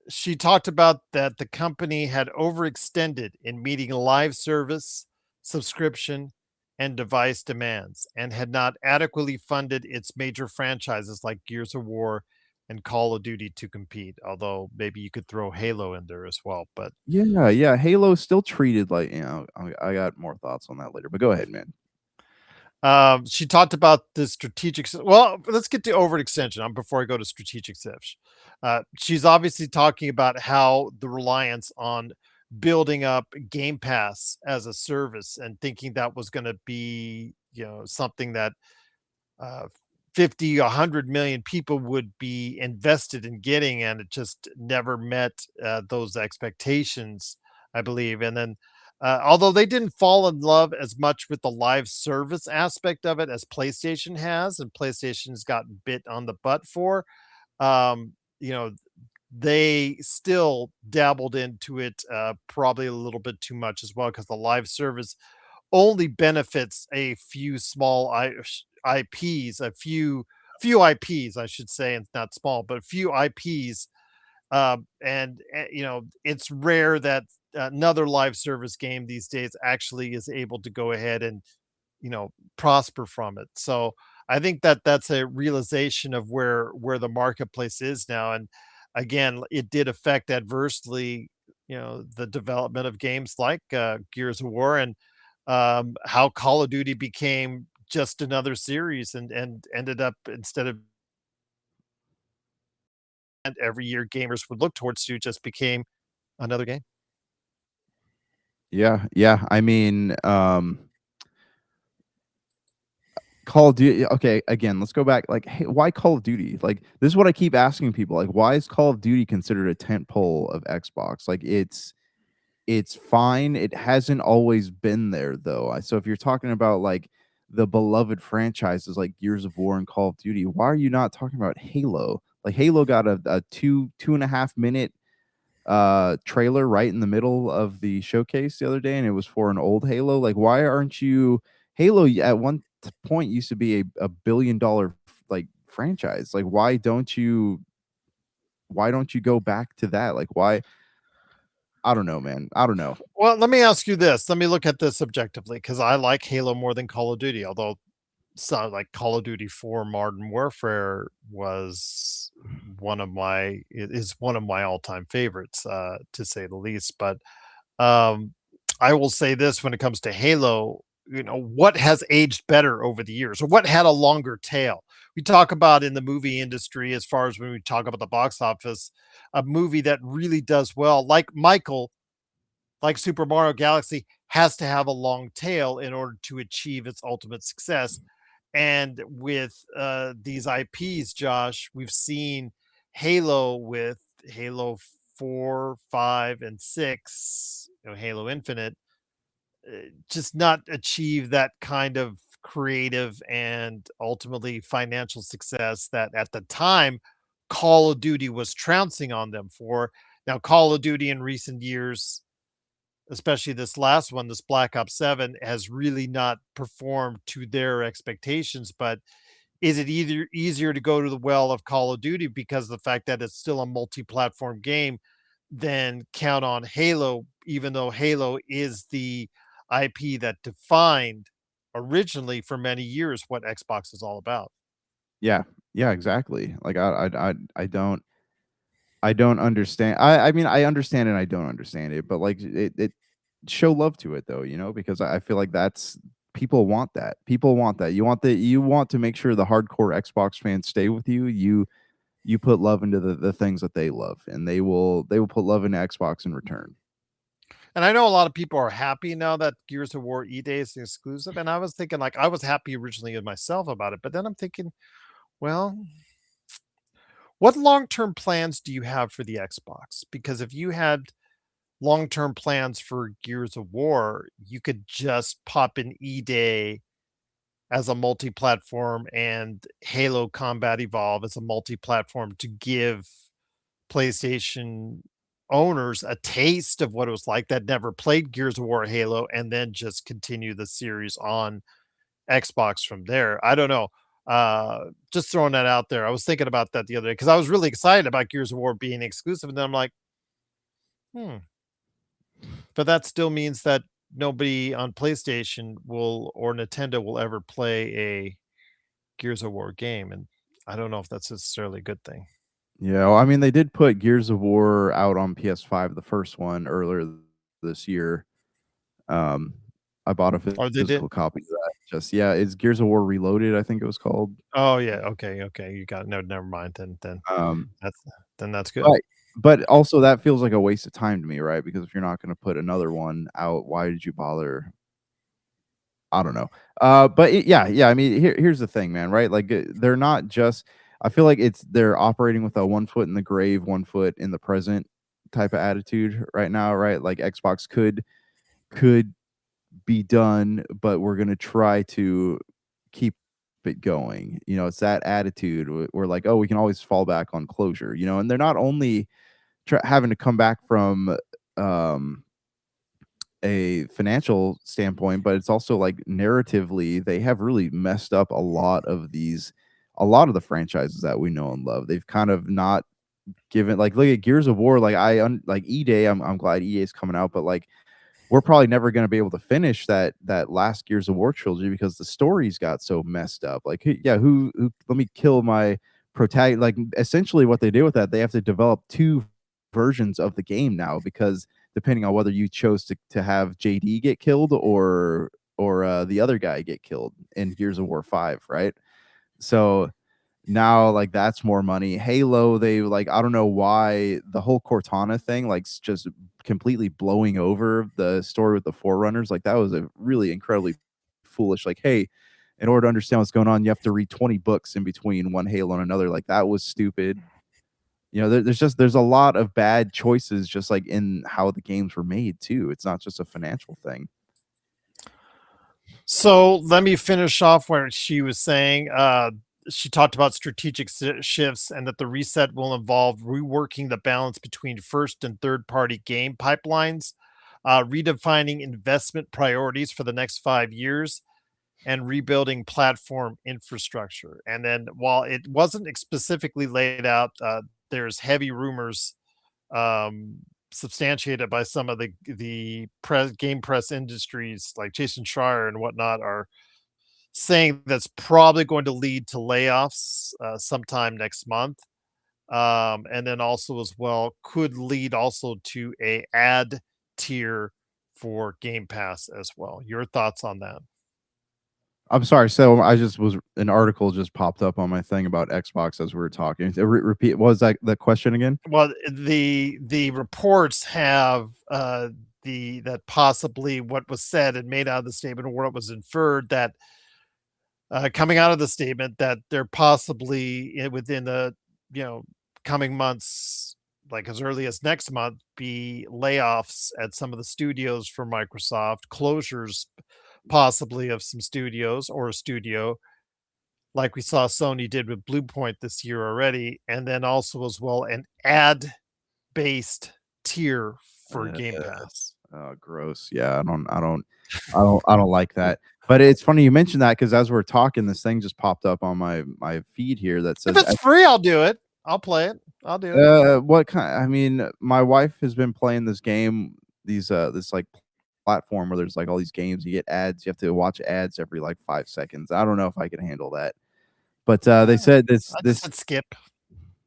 She talked about that the company had overextended in meeting live service, subscription, and device demands, and had not adequately funded its major franchises like Gears of War and Call of Duty to compete. Although maybe you could throw Halo in there as well. But Yeah, Halo is still treated like, I got more thoughts on that later, but go ahead, man. she talked about the strategic. Well, let's get to overextension before I go to strategic shifts. She's obviously talking about how the reliance on building up Game Pass as a service and thinking that was going to be, something that uh, 50, 100 million people would be invested in getting, and it just never met those expectations, I believe. And then, although they didn't fall in love as much with the live service aspect of it as PlayStation has, and PlayStation's gotten bit on the butt for, um, you know, they still dabbled into it probably a little bit too much as well, because the live service only benefits a few small IPs, a few IPs, I should say, and not small, but a few IPs. And it's rare that another live service game these days actually is able to go ahead and prosper from it. So I think that that's a realization of where the marketplace is now. And again, it did affect adversely the development of games like Gears of War, and how Call of Duty became just another series, and ended up, instead of every year gamers would look towards to, just became another game. Yeah, I mean, Call of Duty. Okay, again, let's go back. Like, hey, why Call of Duty? Like, this is what I keep asking people. Like, why is Call of Duty considered a tent pole of Xbox? Like, it's fine. It hasn't always been there though. So if you're talking about like the beloved franchises like Gears of War and Call of Duty, why are you not talking about Halo? Like, Halo got a 2.5 minute trailer right in the middle of the showcase the other day, and it was for an old Halo. Like, why aren't you Halo at one point used to be a $1 billion like franchise? Like, why don't you go back to that? Like, why? I don't know, man. I don't know. Well, let me ask you this. Let me look at this objectively, because I like Halo more than Call of Duty, although like Call of Duty 4 Modern Warfare was is one of my all-time favorites, to say the least. But um, I will say this: when it comes to Halo, what has aged better over the years, or what had a longer tail? We talk about in the movie industry, as far as when we talk about the box office, a movie that really does well, like Super Mario Galaxy, has to have a long tail in order to achieve its ultimate success. And with these IPs, Josh, we've seen Halo with Halo 4, 5, and 6, Halo Infinite, just not achieve that kind of creative and ultimately financial success that at the time Call of Duty was trouncing on them for. Now, Call of Duty in recent years, especially this last one, this Black Ops 7, has really not performed to their expectations. But is it either easier to go to the well of Call of Duty because of the fact that it's still a multi-platform game then count on Halo, even though Halo is the IP that defined originally for many years what Xbox is all about. Yeah, yeah, exactly. Like I don't understand. I mean, I understand and I don't understand it, but like it show love to it though, you know, because I feel like that's people want that. People want that. You want to make sure the hardcore Xbox fans stay with you. You put love into the things that they love, and they will put love into Xbox in return. And I know a lot of people are happy now that Gears of War E-Day is exclusive. And I was thinking, like, I was happy originally with myself about it, but then I'm thinking, well, what long-term plans do you have for the Xbox? Because if you had long-term plans for Gears of War, you could just pop in E-Day as a multi-platform and Halo Combat Evolve as a multi-platform to give PlayStation owners a taste of what it was like that never played Gears of War or Halo, and then just continue the series on Xbox from there. I don't know. Just throwing that out there. I was thinking about that the other day because I was really excited about Gears of War being exclusive, and then I'm like, but that still means that nobody on PlayStation will or Nintendo will ever play a Gears of War game, and I don't know if that's necessarily a good thing. Yeah, well, I mean, they did put Gears of War out on PS5, the first one, earlier this year. I bought a Oh, they did? physical copy of that. Just yeah, it's Gears of War Reloaded, I think it was called. Oh yeah, okay, you got it. No, never mind. That's that's good. But also that feels like a waste of time to me, right? Because if you're not going to put another one out, why did you bother? I don't know. But yeah. I mean, here's the thing, man. Right? Like they're not just. I feel like they're operating with a 1 foot in the grave, 1 foot in the present type of attitude right now, right? Like Xbox could be done, but we're gonna try to keep it going. You know, it's that attitude. We're like, oh, we can always fall back on closure. You know, and they're not only having to come back from a financial standpoint, but it's also like narratively, they have really messed up a lot of the franchises that we know and love. They've kind of not given like look at Gears of War. Like like E-Day. I'm glad EA is coming out, but like we're probably never going to be able to finish that last Gears of War trilogy because the stories got so messed up. Like who let me kill my protagonist. Like essentially what they did with that, they have to develop two versions of the game now because depending on whether you chose to have JD get killed or the other guy get killed in Gears of War 5, right? So now like that's more money. Halo, they like I don't know why the whole Cortana thing like just completely blowing over the story with the Forerunners. Like that was a really incredibly foolish. Like, hey, in order to understand what's going on, you have to read 20 books in between one Halo and another. Like that was stupid. You know, there's a lot of bad choices just like in how the games were made too. It's not just a financial thing. So let me finish off where she was saying she talked about strategic shifts and that the reset will involve reworking the balance between first and third party game pipelines, redefining investment priorities for the next 5 years, and rebuilding platform infrastructure. And then while it wasn't specifically laid out, there's heavy rumors substantiated by some of the game press industries like Jason Schreier and whatnot are saying that's probably going to lead to layoffs sometime next month. And then also as well could lead also to a ad tier for Game Pass as well. Your thoughts on that? I'm sorry. So I just was an article just popped up on my thing about Xbox as we were talking. Repeat. What was that the question again? Well, the reports have that possibly what was said and made out of the statement or what was inferred that coming out of the statement that they're possibly within the coming months, like as early as next month, be layoffs at some of the studios for Microsoft, closures possibly of some studios or a studio like we saw Sony did with Bluepoint this year already, and then also as well an ad based tier for Game Pass. Gross. Yeah, I don't like that. But it's funny you mentioned that because as we're talking, this thing just popped up on my feed here that says if it's free, I'll do it. I'll play it. I'll do it. What kind? I mean, my wife has been playing this game, this like platform where there's like all these games. You get ads. You have to watch ads every like 5 seconds. I don't know if I can handle that. But they said this I just this said skip.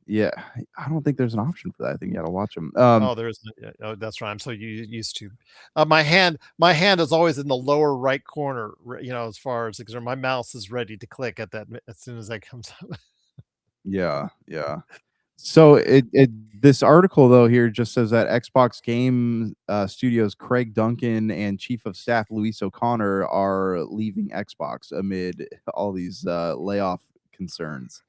yeah. I don't think there's an option for that. I think you got to watch them. Oh, there isn't. Oh, that's right. I'm so used to. My hand is always in the lower right corner. As far as because my mouse is ready to click at that as soon as that comes up. Yeah, yeah. So it this article though here just says that Xbox Game Studios Craig Duncan and Chief of Staff Luis O'Connor are leaving Xbox amid all these layoff concerns.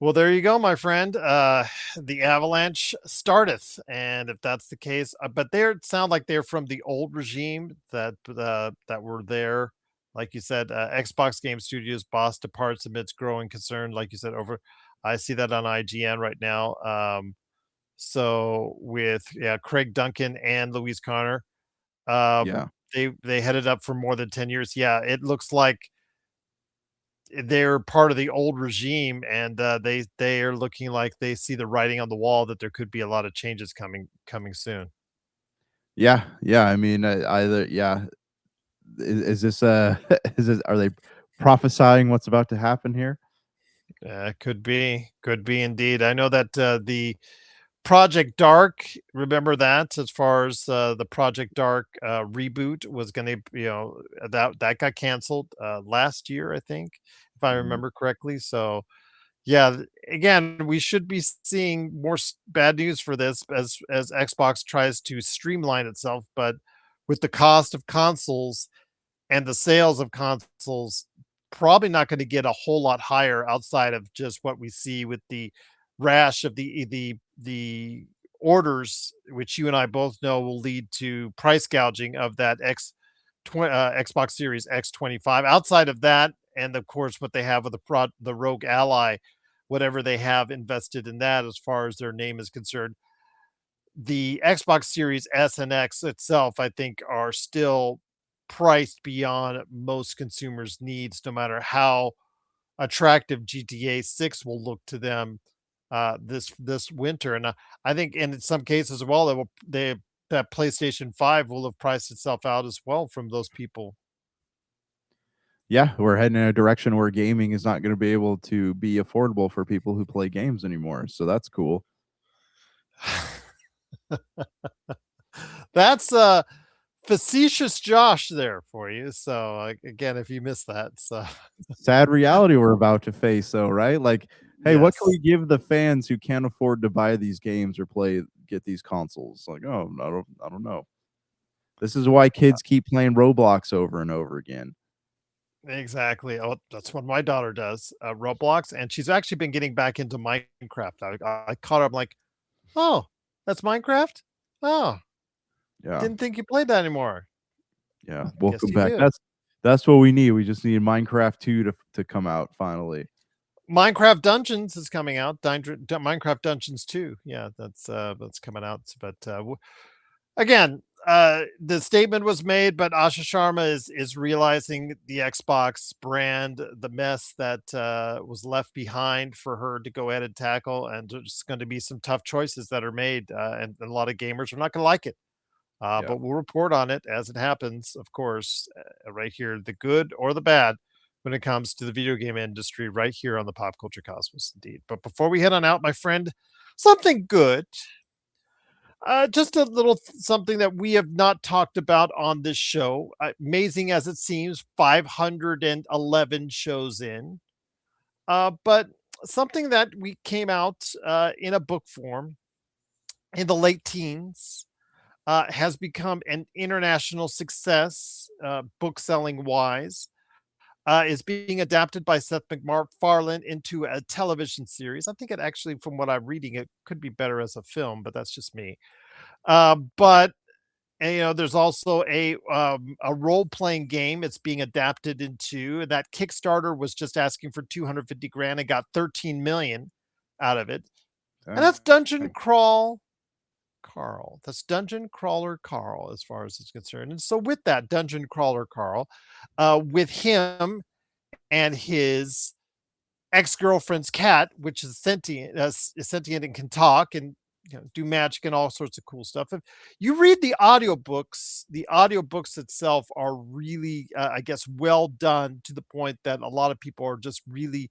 Well, there you go, my friend. The avalanche starteth, and if that's the case, but they sound like they're from the old regime that were there. Like you said, Xbox Game Studios boss departs amidst growing concern. Like you said, over. I see that on IGN right now. So with Craig Duncan and Louise Connor, Yeah. they headed up for more than 10 years. Yeah, it looks like they're part of the old regime, and they are looking like they see the writing on the wall that there could be a lot of changes coming soon. Yeah, yeah. I mean, either yeah. Is this is this are they prophesying what's about to happen here? Could be indeed. I know that the Project Dark, remember that as far as the Project Dark reboot was going to, that got canceled last year, I think, if I Mhm. remember correctly. So, yeah, again, we should be seeing more bad news for this as Xbox tries to streamline itself, but with the cost of consoles and the sales of consoles probably not going to get a whole lot higher outside of just what we see with the rash of the orders, which you and I both know will lead to price gouging of that Xbox Series X25. Outside of that, and of course what they have with the Rogue Ally, whatever they have invested in that as far as their name is concerned, the Xbox Series S and X itself, I think, are still priced beyond most consumers' needs, no matter how attractive GTA 6 will look to them this winter. And I think in some cases as well, that PlayStation 5 will have priced itself out as well from those people. Yeah, we're heading in a direction where gaming is not going to be able to be affordable for people who play games anymore. So that's cool. That's facetious Josh there for you. So again, if you missed that, so Sad reality we're about to face, though, right? Like, hey, what can yes. we give the fans who can't afford to buy these games or get these consoles? Like, oh, I don't know. This is why kids keep playing Roblox over and over again. Exactly. Oh, that's what my daughter does, Roblox, and she's actually been getting back into Minecraft. I caught her. I'm like, oh, that's Minecraft. Oh, Yeah, didn't think you played that anymore. yeah. Guess Welcome you back. do. That's what we need. We just need Minecraft 2 to come out finally. Minecraft Dungeons is coming out. Minecraft Dungeons 2. Yeah, that's coming out. But again, the statement was made, but Asha Sharma is realizing the Xbox brand, the mess that was left behind for her to go ahead and tackle, and there's going to be some tough choices that are made, and a lot of gamers are not going to like it. Yeah. But we'll report on it as it happens, of course, right here, the good or the bad when it comes to the video game industry, right here on the Pop Culture Cosmos, indeed. But before we head on out, my friend, something good. Just a little something that we have not talked about on this show. Amazing as it seems, 511 shows in. But something that we came out in a book form in the late teens has become an international success, book selling wise. Is being adapted by Seth MacFarlane into a television series. I think it actually, from what I'm reading, it could be better as a film, but that's just me. But and, there's also a role playing game it's being adapted into. And that Kickstarter was just asking for 250 grand and got 13 million out of it. And that's Dungeon Crawl Carl. That's Dungeon Crawler Carl, as far as it's concerned. And so, with that Dungeon Crawler Carl, with him and his ex-girlfriend's cat, which is sentient and can talk and do magic and all sorts of cool stuff. If you read the audiobooks itself are really, I guess, well done to the point that a lot of people are just really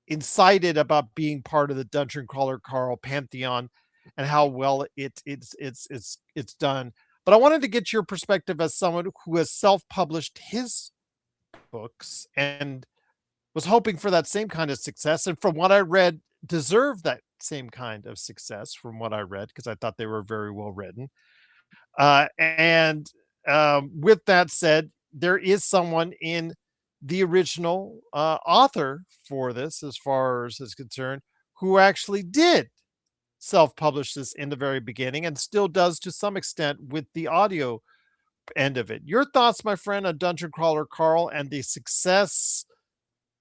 incited about being part of the Dungeon Crawler Carl pantheon and how well it's done. But I wanted to get your perspective as someone who has self-published his books and was hoping for that same kind of success, and from what I read, deserved that same kind of success from what I read, because I thought they were very well written. And with that said, there is someone in the original author for this, as far as is concerned, who actually did self-publish this in the very beginning and still does to some extent with the audio end of it. Your thoughts, my friend, on Dungeon Crawler Carl and the success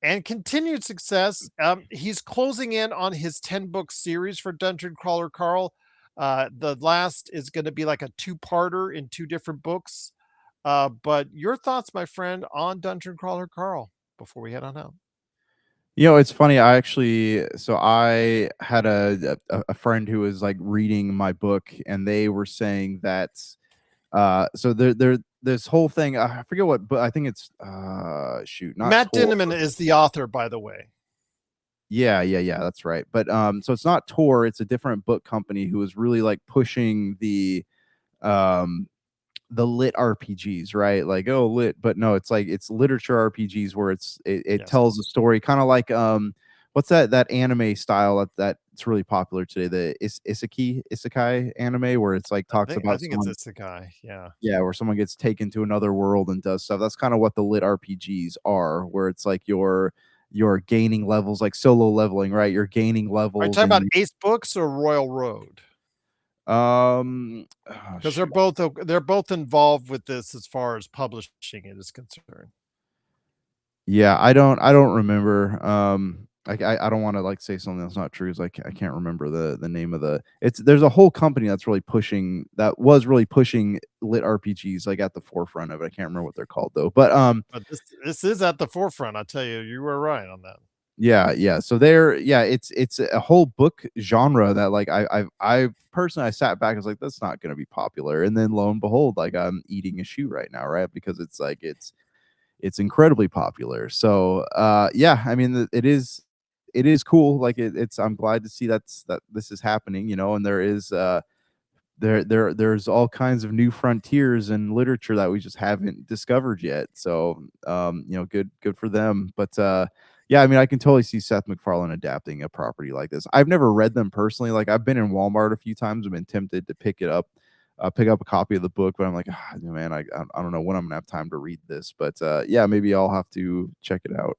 and continued success. He's closing in on his 10-book series for Dungeon Crawler Carl. The last is going to be like a two-parter in 2 different books. But your thoughts, my friend, on Dungeon Crawler Carl before we head on out. It's funny. I had a friend who was like reading my book, and they were saying that so this whole thing, I forget what, but I think it's not Matt Tor. Dinneman is the author, by the way. Yeah, that's right. But so it's not Tor, it's a different book company who is really like pushing the lit RPGs, right? Like, oh, lit, but no, it's like it's literature RPGs where it Yes. tells a story, kind of like what's that anime style that's really popular today, the isekai anime, where it's like talks about I think someone, it's isekai. yeah, where someone gets taken to another world and does stuff. That's kind of what the lit RPGs are, where it's like you're gaining levels, like solo leveling, right? You're gaining levels. Are you talking about Ace Books or Royal Road? Because they're both involved with this as far as publishing it is concerned. Yeah, I don't remember. I don't want to like say something that's not true. It's like I can't remember the name of there's a whole company that was really pushing lit RPGs like at the forefront of it. I can't remember what they're called though. But this is at the forefront. I tell you, you were right on that. Yeah. So it's a whole book genre that like I personally, I sat back, I was like, that's not going to be popular, and then lo and behold, like I'm eating a shoe right now, right? Because it's like it's incredibly popular. So yeah, I mean, it is cool. Like it's I'm glad to see that this is happening, and there is there's all kinds of new frontiers in literature that we just haven't discovered yet. So good for them. But yeah, I mean, I can totally see Seth MacFarlane adapting a property like this. I've never read them personally. Like I've been in Walmart a few times. I've been tempted to pick up a copy of the book, but I'm like, man, I don't know when I'm gonna have time to read this. But yeah, maybe I'll have to check it out.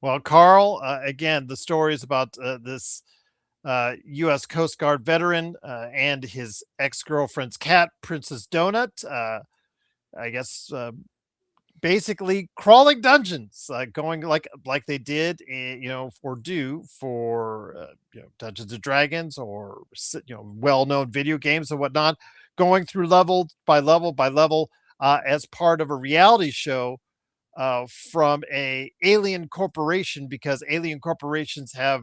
Well, Carl, again, the story is about this U.S. Coast Guard veteran and his ex-girlfriend's cat, Princess Donut. I guess basically crawling dungeons, going like they did, for Dungeons and Dragons or well-known video games and whatnot, going through level by level by level as part of a reality show from a alien corporation, because alien corporations have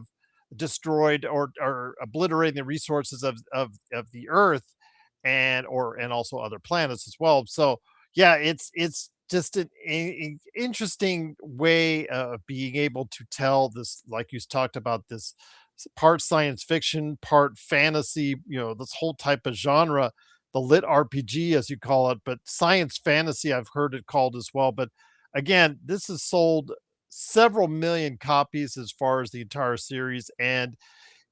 destroyed or obliterating the resources of the Earth and also other planets as well. So yeah, it's just an interesting way of being able to tell this, like you talked about, this part science fiction, part fantasy, this whole type of genre, the lit RPG as you call it, but science fantasy I've heard it called as well. But again, this has sold several million copies as far as the entire series, and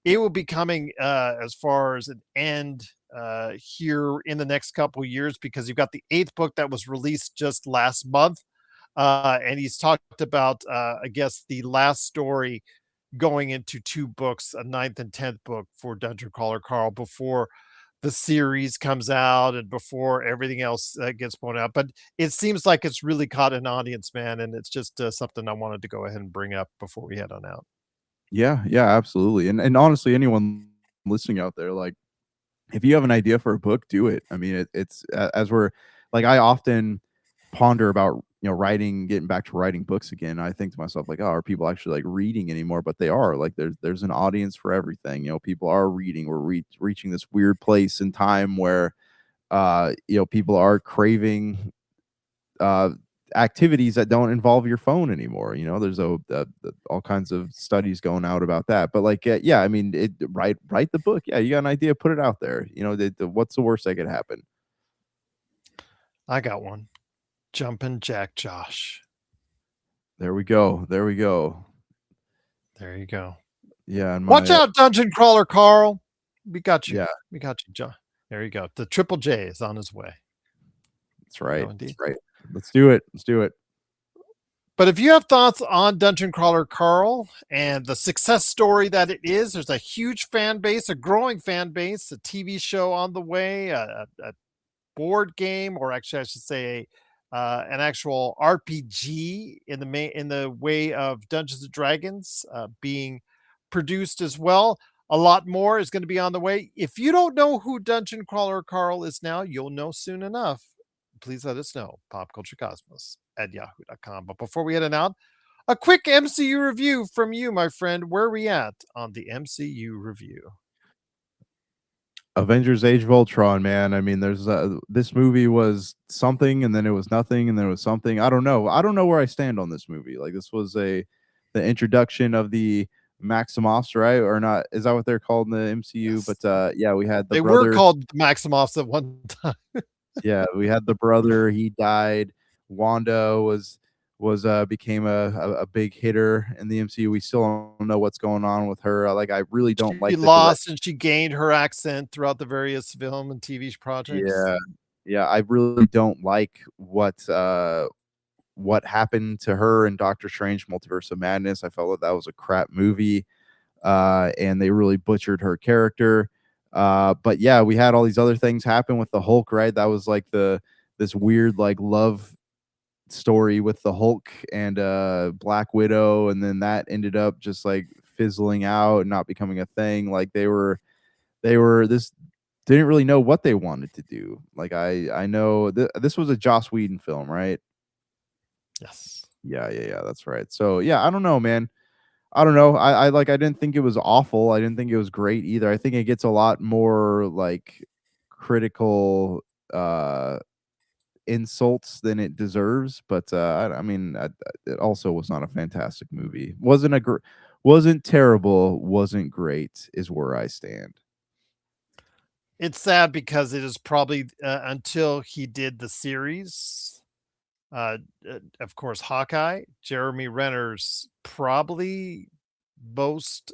it will be coming as far as an end here in the next couple of years, because you've got the 8th book that was released just last month, and he's talked about I guess the last story going into 2 books, a 9th and 10th book for Dungeon Crawler Carl, before the series comes out and before everything else gets blown out. But it seems like it's really caught an audience, man, and it's just something I wanted to go ahead and bring up before we head on out. Yeah, absolutely. And honestly, anyone listening out there, like, if you have an idea for a book, do it. I mean, it's as we're like, I often ponder about, getting back to writing books again, I think to myself, like, oh, are people actually like reading anymore? But they are. Like, there's an audience for everything. People are reading. We're reaching this weird place in time where people are craving activities that don't involve your phone anymore. There's all kinds of studies going out about that. But like, yeah, I mean, write the book. Yeah, you got an idea, put it out there. What's the worst that could happen? I got one. Jumpin' Jack Josh. There we go. There you go. Yeah. Watch out, Dungeon Crawler Carl. We got you. Yeah. We got you, John. There you go. The Triple J is on his way. That's right. No, indeed. That's right. Let's do it. But if you have thoughts on Dungeon Crawler Carl and the success story that it is, there's a huge fan base, a growing fan base, a TV show on the way, a board game, or actually I should say an actual RPG in the way of Dungeons and Dragons being produced as well. A lot more is going to be on the way. If you don't know who Dungeon Crawler Carl is now, you'll know soon enough. Please let us know. popculturecosmos@yahoo.com. But before we head on out, a quick MCU review from you, my friend. Where are we at on the MCU review? Avengers Age of Ultron, man. I mean, there's this movie was something, and then it was nothing, and then it was something. I don't know where I stand on this movie. Like, this was the introduction of the Maximoffs, right? Or not? Is that what they're called in the MCU? Yes. But yeah, we had the They brother. were called Maximoffs at one time. Yeah, we had the brother. He died. Wanda became a big hitter in the MCU. We still don't know what's going on with her. Like, I really don't like. She lost and she gained her accent throughout the various film and TV projects. Yeah. I really don't like what happened to her in Doctor Strange: Multiverse of Madness. I felt that was a crap movie, and they really butchered her character. But yeah, we had all these other things happen with the Hulk, right? That was like this weird like love story with the Hulk and Black Widow, and then that ended up just like fizzling out and not becoming a thing. Like they were this didn't really know what they wanted to do. Like I know this was a Joss Whedon film, right? Yes. Yeah, that's right. So yeah, I don't know, man. I don't know. I didn't think it was awful. I didn't think it was great either. I think it gets a lot more like critical insults than it deserves. But I mean, it also was not a fantastic movie. Wasn't terrible. Wasn't great. Is where I stand. It's sad because it is probably until he did the series, of course, Hawkeye, Jeremy Renner's probably most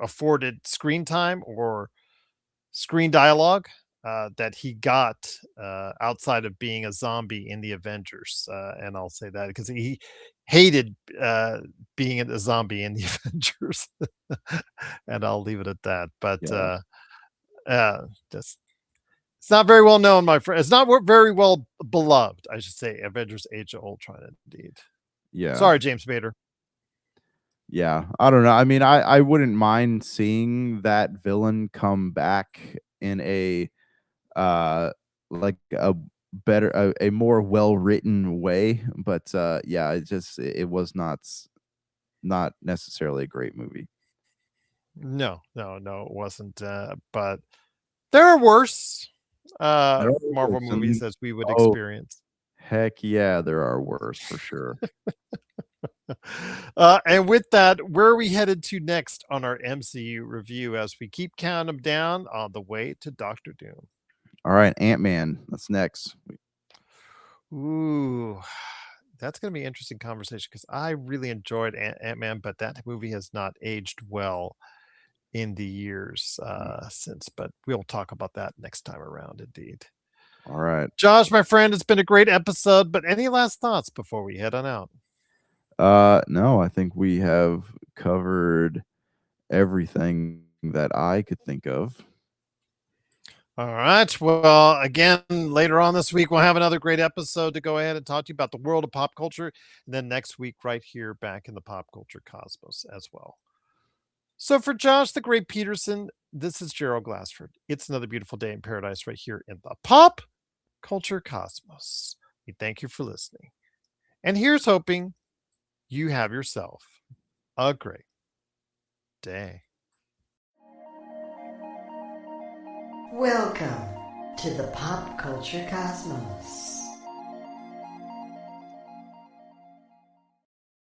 afforded screen time or screen dialogue that he got outside of being a zombie in the Avengers. And I'll say that because he hated being a zombie in the Avengers. And I'll leave it at that. But just it's not very well known, my friend. It's not very well beloved, I should say. Avengers: Age of Ultron, indeed. Yeah. Sorry, James Bader. Yeah, I don't know. I mean, I wouldn't mind seeing that villain come back in a like a better a more well-written way, but yeah, it was not necessarily a great movie. No, it wasn't. But there are worse Marvel movies as we would experience. Heck yeah, there are worse for sure. And with that, where are we headed to next on our MCU review as we keep counting them down on the way to Doctor Doom? All right, Ant-Man. That's next. Ooh, that's going to be an interesting conversation because I really enjoyed Ant-Man, but that movie has not aged well in the years since. But we'll talk about that next time around, indeed. All right. Josh, my friend, it's been a great episode, but any last thoughts before we head on out? No, I think we have covered everything that I could think of. All right. Well, again, later on this week, we'll have another great episode to go ahead and talk to you about the world of pop culture. And then next week, right here back in the Pop Culture Cosmos as well. So for Josh, the Great Peterson, this is Gerald Glassford. It's another beautiful day in paradise right here in the Pop Culture Cosmos. We thank you for listening. And here's hoping you have yourself a great day. Welcome to the Pop Culture Cosmos.